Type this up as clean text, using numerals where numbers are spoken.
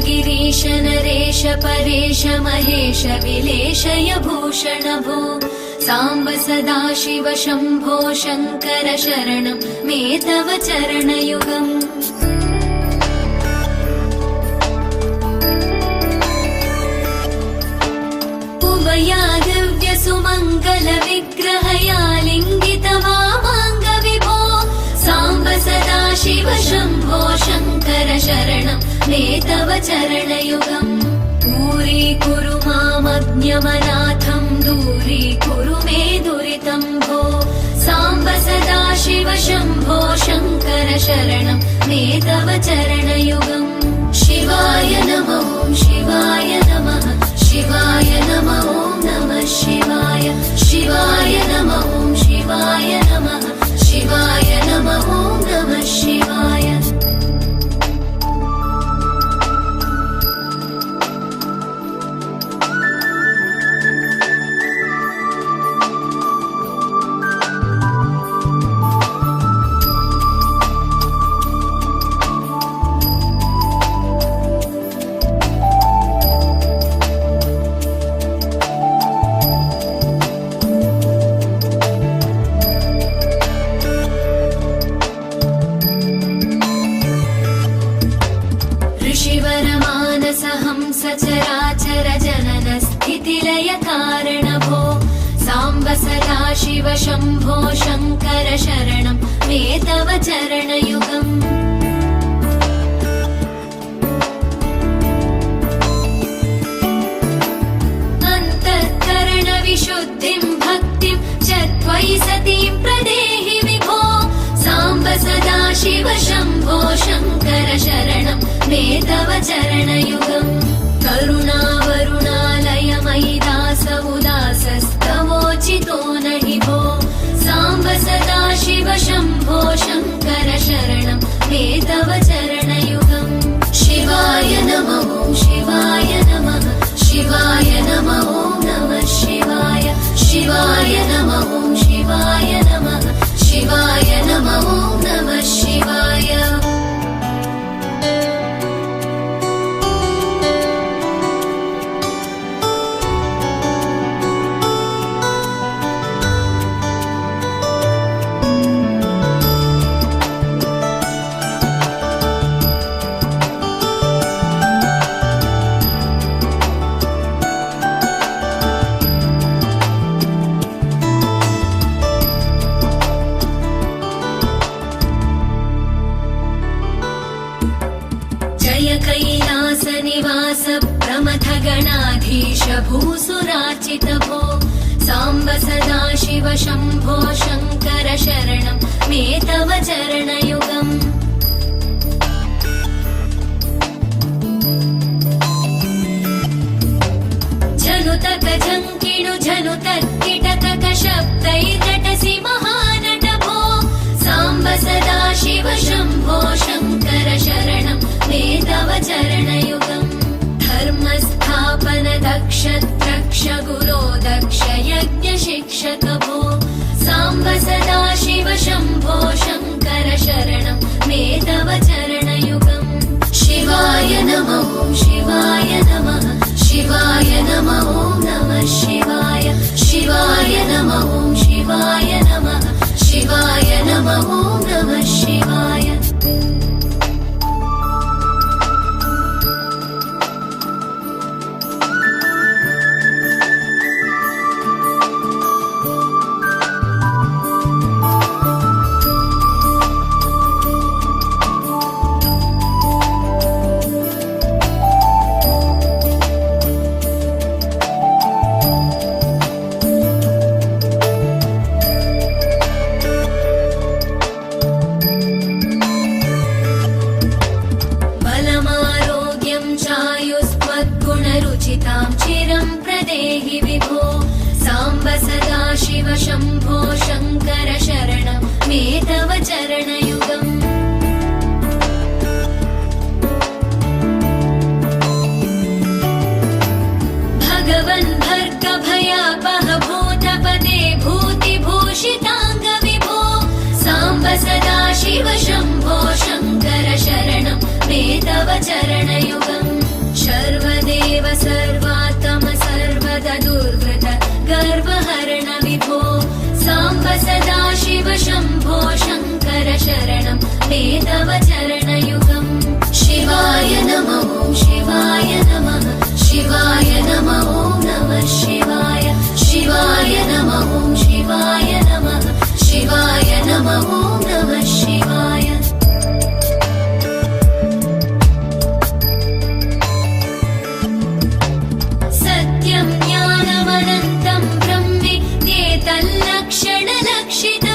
गिरीश नरेश परेश महेश विलेशय भूषण भो साम्ब सदाशिव शम्भो शङ्कर शरणं मे तव चरणयुगम्। उमया दिव्य सुमङ्गल विग्रहया लिङ्गित वामाङ्ग विभो साम्ब सदाशिव शम्भो शङ्कर शरणं मे तव चरणयुगम्। दूरीकुरु मामज्ञमनाथं दूरीकुरु मे दुरितं भो साम्ब सदाशिव शम्भो शङ्कर शरणं मे तव चरणयुगम्। शिवाय नमः शिवाय नमः शिवाय नमः नमः शिवाय शिवाय नमः शिवाय नमः शिवाय नमः नमः शिवाय। सचराचर जनन स्थितिलय कारण भो साम्ब सदाशिव शम्भो शङ्कर शरणं मे तव चरणयुगम्। अन्तःकरण विशुद्धिं भक्तिं च त्वयि सतीं प्रदेहि विभो साम्ब सदाशिव शम्भो शङ्कर शरणं मे तव चरणयुगम्। करुणावरुणालय मयि दास उदासस्तवोचितो नहि भो साम्ब सदाशिव शम्भो शङ्कर शरणं मे तव चरणयुगम्। शिवाय नमः शिवाय नमः शिवाय नमः नमः शिवाय शिवाय नमः शिवाय नमः शिवाय नमः नमः शिवाय। कैलास निवास प्रमथ गणाधीश भूसुरार्चित भो साम्ब सदाशिव शम्भो शङ्कर शरणं मे तव चरणयुगम्। जनुतक झङ्किणु झनुतक्किटतक शब्दैर्नटसि महानट भो साम्ब सदाशिव शम्भो शङ्कर शरणं मे तव चरणयुगम्। धर्मस्थापन दक्ष द्रक्ष गुरो दक्ष यज्ञ शिक्षक भो साम्ब सदाशिव शम्भो शङ्कर शरणं मे तव चरणयुगम्। शिवाय नमः शिवाय नमः शिवाय नमः नमः शिवाय शिवाय नमः शिवाय नमः शिवाय नमः नमः शिवाय। सदाशिव शम्भो शङ्कर शरणं मे तव चरणयुगम् भगवन् भर्गभयापह भूतपते भूतिभूषिताङ्गविभो साम्ब सदाशिव शम्भो शङ्कर शरणं मे तव चरणयुगम् सर्वदेव सर्वात्म सर्वदा दुर्वृत गर्वहरण विभो साम्ब सदाशिव शम्भो शङ्कर शरणं मे तव चरणयुगम् शिवाय नमः शिवाय नमः शिवाय नमः नमः शिवाय शिवाय नमः शिवाय नमः शिवाय नमः नमः शिवाय सत्यं ज्ञानमनन्तं ब्रह्मेत्येतल्लक्षणलक्षितम्